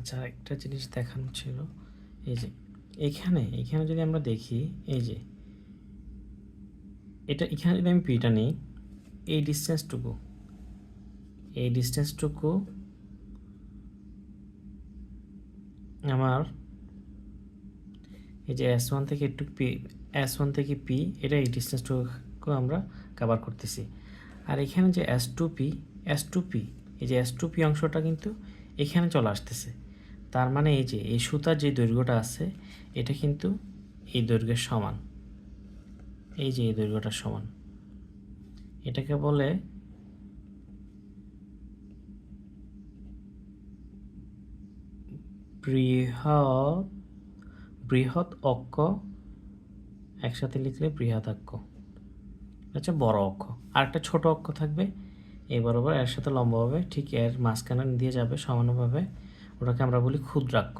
আচ্ছা, একটা জিনিস দেখানো ছিল। এই যে এখানে যদি আমরা দেখি, এই যে এটা এখানে যদি আমি পিটা নিই, এই ডিস্টেন্সটুকু আমার এই যে S1 থেকে একটু S1 থেকে P, এটা এই ডিস্টেন্সটুকু আমরা কভার করতেছি। আর এখানে যে S2P, এই যে S2P অংশটা কিন্তু এখানে চলে আসতেছে। তার মানে এই যে এই সুতার যে দৈর্ঘ্যটা আছে, এটা কিন্তু এই দৈর্ঘ্যের সমান। এই যে এই দৈর্ঘ্যটা সমান, এটাকে বলে বৃহৎ অক্ষ। একসাথে লিখলে বৃহদাক্ষ, আচ্ছা বড় অক্ষ। আর একটা ছোট অক্ষ থাকবে এই বরাবর, এর সাথে লম্বাভাবে ঠিক এর মাঝখানে দিয়ে যাবে সমানভাবে, ওটাকে আমরা বলি ক্ষুদ্রাক্ষ।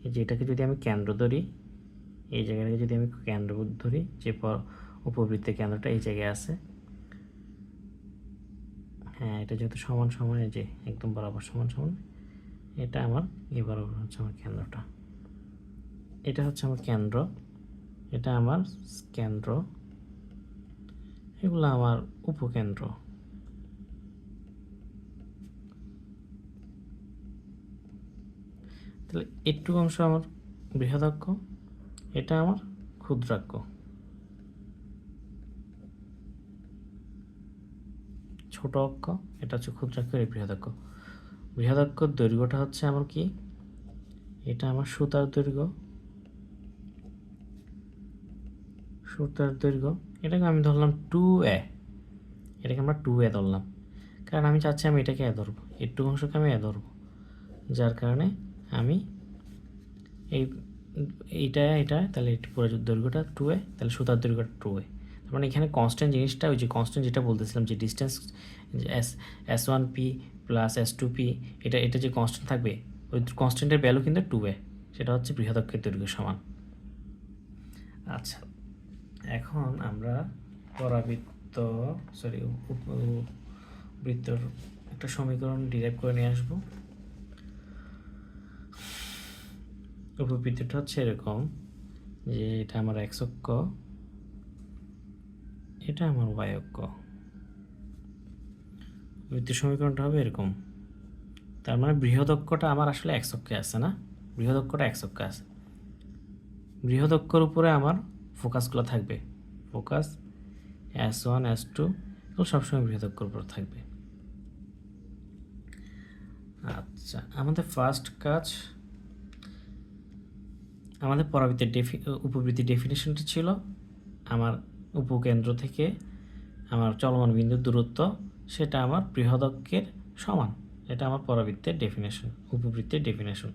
এই যে এটাকে যদি আমি কেন্দ্র ধরি, এই জায়গাটাকে যদি আমি কেন্দ্র ধরি, যে উপবৃত্তের কেন্দ্রটা এই জায়গায় আছে, হ্যাঁ এটা যেহেতু সমান সমান, এই যে একদম বরাবর সমান সমান, এটা আমার এই বরাবর হচ্ছে আমার কেন্দ্রটা। এটা হচ্ছে আমার কেন্দ্র, এটা আমার কেন্দ্র, এগুলো আমার উপকেন্দ্র। তাহলে একটু অংশ আমার বৃহদাক্ষ, এটা আমার ক্ষুদ্রাক্ষ। ছোট অক্ষ, এটা হচ্ছে ক্ষুদ্রাক্ষ, এই বৃহদাক্ষ। বৃহদাক্ষর দৈর্ঘ্যটা হচ্ছে আমার কি, এটা আমার সুতার দৈর্ঘ্য। এটাকে আমি ধরলাম 2a, এটাকে আমরা 2a ধরলাম, কারণ আমি চাচ্ছি আমি এটাকে এ ধরবো, একটু অংশকে আমি এ ধরবো, যার কারণে আমি এইটা তাহলে পুরো দৈর্ঘ্যটা 2a, তাহলে সুতার দৈর্ঘ্যটা 2a। তার মানে এখানে কনস্ট্যান্ট জিনিসটা, ওই যে কনস্ট্যান্ট যেটা বলতেছিলাম, যে ডিস্টেন্স S1P প্লাস S2P, এটা যে কনস্ট্যান্ট থাকবে, ওই কনস্ট্যান্টের ভ্যালু কিন্তু 2a, সেটা হচ্ছে বৃহদাক্ষের দৈর্ঘ্য সমান। আচ্ছা, এখন আমরা বৃত্তর একটা সমীকরণ ডিরাইভ করে নিয়ে আসবো। উপবৃত্তটা হচ্ছে এরকম, যে এটা আমার x অক্ষ, এটা আমার y অক্ষ। বৃত্তের সমীকরণটা হবে এরকম। তার মানে বৃহদক্ষটা আমার আসলে x অক্ষে আছে না, বৃহদক্ষটা x অক্ষে আছে। বৃহদক্ষর উপরে আমার ফোকাসগুলো থাকবে, ফোকাস S1 S2 এগুলো সবসময় বৃহদক্ষর উপর থাকবে। আচ্ছা, আমাদের ফার্স্ট কাজ, আমাদের উপবৃত্তির ডেফিনেশনটা ছিল আমার উপকেন্দ্র থেকে আমার চলমান বিন্দুর দূরত্ব, সেটা আমার বৃহদক্ষের সমান। এটা আমার পরাবৃত্তের ডেফিনেশন, উপবৃত্তের ডেফিনেশন।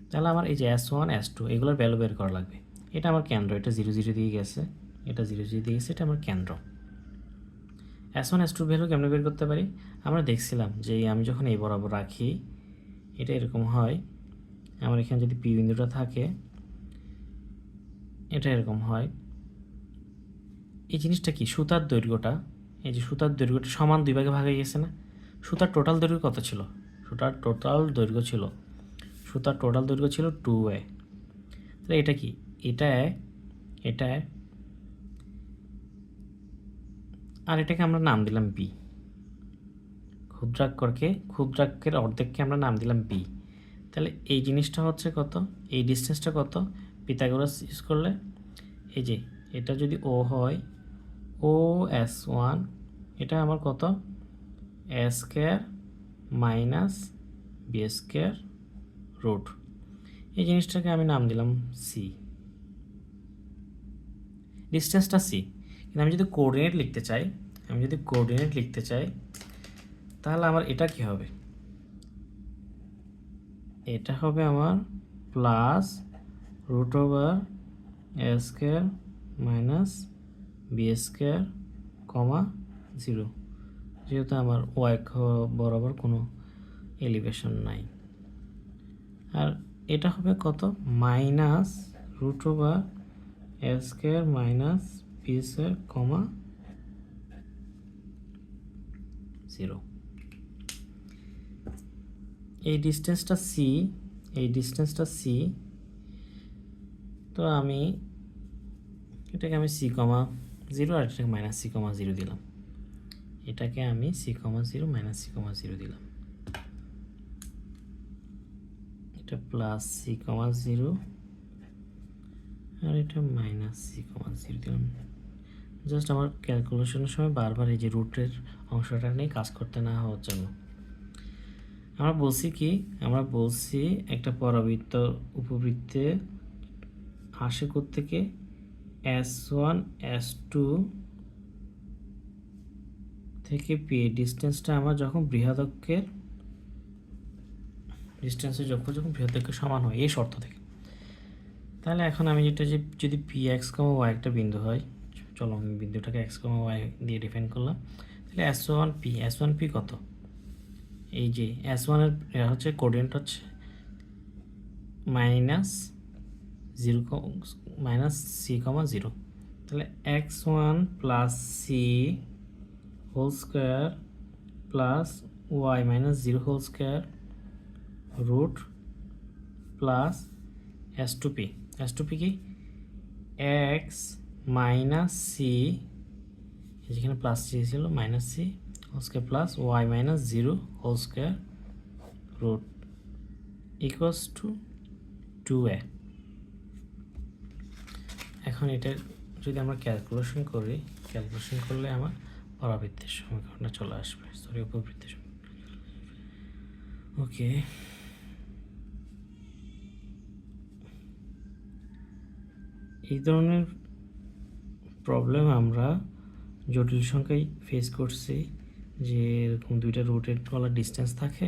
তাহলে আমার এই যে S1 S2 এগুলোর ভ্যালু বের করা লাগবে। এটা আমার কেন্দ্র, এটা 0 0 দিয়ে গেছে, এটা 0 0 দিয়ে গেছে, এটা আমার কেন্দ্র। S1 S2 ভ্যালু কেমন বের করতে পারি? আমরা দেখছিলাম যে আমি যখন এই বরাবর রাখি, এটা এরকম হয়। আমার এখানে যদি P বিন্দুটা থাকে, এটা এরকম হয়। এই জিনিসটা কি, সুতার দৈর্ঘ্যটা, এই যে সুতার দৈর্ঘ্যটা সমান দুই ভাগে ভাগ হয়ে গেছে না। সুতার টোটাল দৈর্ঘ্য কত ছিল? সুতার টোটাল দৈর্ঘ্য ছিল 2a। তাহলে এটা কি, এটা আর এটাকে আমরা নাম দিলাম b। ক্ষুদ্রাক্ষের অর্ধেককে আমরা নাম দিলাম b। তাহলে এই জিনিসটা হচ্ছে কত, এই ডিস্টেন্সটা কত, পিথাগোরাস ইউজ করলে, এই যে এটা যদি ও হয়, OS1, এটা আমার কত, a square minus b square root. এই জিনিসটাকে আমি নাম দিলাম c, ডিস্টেন্সটা c। কিন্তু আমি যদি কোঅর্ডিনেট লিখতে চাই, তাহলে আমার এটা কি হবে, এটা হবে আমার plus root over a square minus b square comma 0, যেহেতু আমার y বরাবর কোনো এলিভেশন নাই। আর এটা হবে কত, minus root over a square minus b square comma 0। এই ডিস্টেন্সটা সি, এই ডিস্টেন্সটা সি। তো আমি এটাকে আমি সি কমা জিরো আর এটাকে মাইনাস সি কমা জিরো দিলাম। এটাকে আমি c comma zero minus c comma zero দিলাম। এটা প্লাস সি কমা জিরো আর এটা মাইনাস সি কমা জিরো দিলাম। জাস্ট আমার ক্যালকুলেশনের সময় বারবার এই যে রুটের অংশটা নিয়ে কাজ করতে না হওয়ার জন্য আমরা বলছি কি, আমরা বলছি একটা পরাবৃত্ত উপবৃত্তে আসে থেকে S1 S2 থেকে পি ডিস্টেন্সটা আমার যখন বৃহদকের ডিস্টেন্সের যোগফল যখন বৃহদকের সমান হয় এই শর্ত থেকে। তাহলে এখন আমি যেটা যে যদি পি এক্স কমা ওয়াই একটা বিন্দু হয়, চলো আমি বিন্দুটাকে এক্স কমা ওয়াই দিয়ে ডিফাইন করলাম। তাহলে S1P কত? এই যে S1 এর হচ্ছে কোঅর্ডিনেট হচ্ছে মাইনাস সি কমা জিরো। তাহলে x1 plus c whole square plus y minus zero whole square root plus S2P কি এক্স মাইনাস সি, যেখানে প্লাস সি ছিল minus c whole square plus y minus zero whole square root equals to 2a। এখন এটা যদি আমরা calculation করি, calculation করলে আমার পরাবৃত্তের সমীকরণটা চলে আসবে, সরি উপবৃত্তের সমীকরণ। ওকে, এই ধরনের প্রবলেম আমরা জটিল সংখ্যায় ফেস করছি, যে এরকম দুইটা রুটের ওয়ালা ডিস্টেন্স থাকে,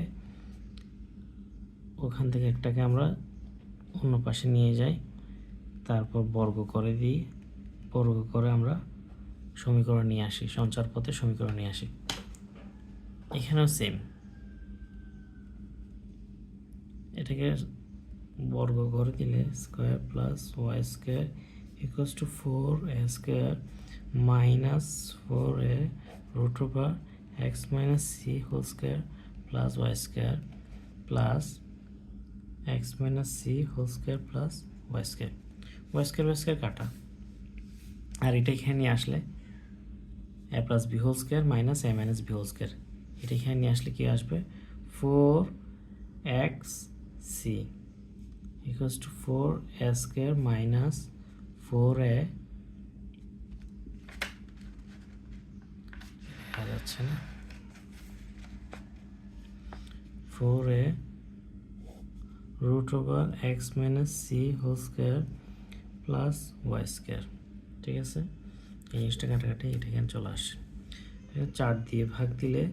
ওখান থেকে একটাকে আমরা অন্য পাশে নিয়ে যাই, তারপর বর্গ করে দিই, বর্গ করে আমরা সমীকরণ নিয়ে আসি, সঞ্চার পথে সমীকরণ নিয়ে আসি। এখানেও সেম, এটাকে বর্গ করে দিলে square plus y square equals to 4a square minus 4a root over x minus c whole square plus y square plus x minus c whole square plus y square কাটা, আর এটা এখানে নিয়ে আসলে a plus b whole square minus a minus b whole square, এটা এখানে নিয়ে আসলে কি আসবে 4xc equals to 4a square minus 4a যাচ্ছে না 4a root over x minus c whole square plus y square. ঠিক আছে, এই জিনিসটা কাটাকাটি এটা এখানে চলে আসে, 4 দিয়ে ভাগ দিলে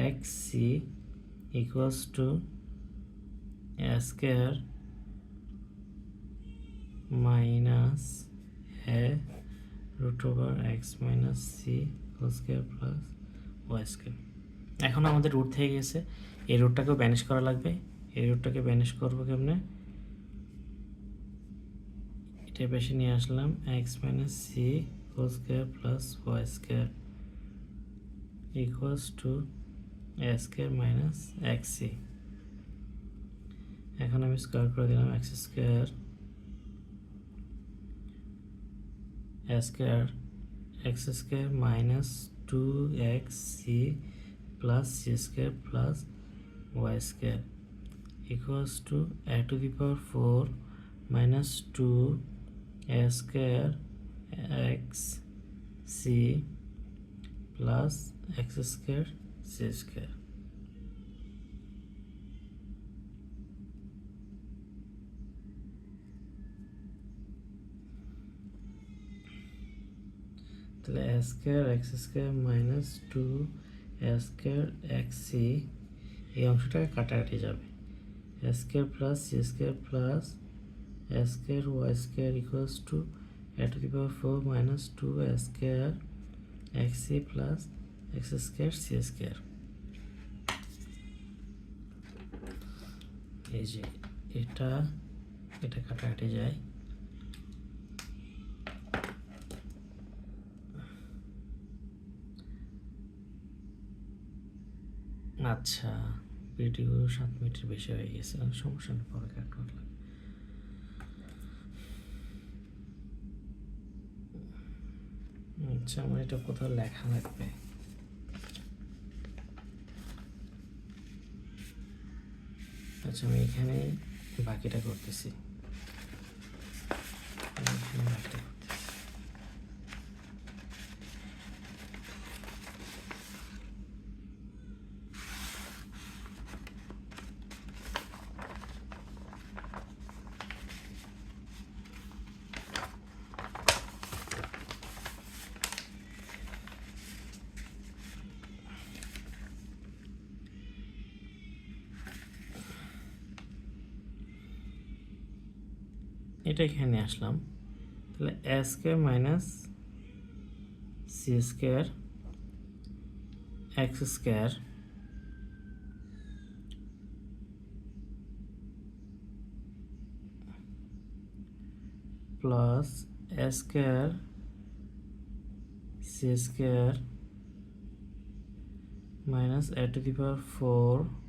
x c equals to a square minus a root over x minus c whole square plus y square. এখন আমাদের রুট থেকে গেছে, এই রুটটাকেও ব্যানিশ করা লাগবে। এই রুটটাকে ব্যানিশ করবো কেমনে, এটা বেশি নিয়ে আসলাম x minus c whole square plus y square equals to a square minus x c. এখন আমি স্কোয়ার করে দিলাম x square x square minus 2xc plus c square plus y square equals to a to the power 4 minus 2a square x c plus x square c square। তাহলে a square x square minus 2a square x c, এই অংশটাকে কাটাকাটি যাবে, a square plus c square plus a square y square equals to a to the power 4 minus 2a square xc plus x square c square। এই যে এটা কাটাকাটি যায়, আচ্ছা ভিডিও 7 মিনিটের বেশি হয়ে গেছে, সমস্যা নেই, পরে কাট করলাম। আচ্ছা, আমার এটা কোথাও লেখা লাগবে। আচ্ছা, আমি এখানে বাকিটা করতেছি। এটা এখানে আসলাম, তাহলে a square minus c square x square plus a square c square minus a to the power 4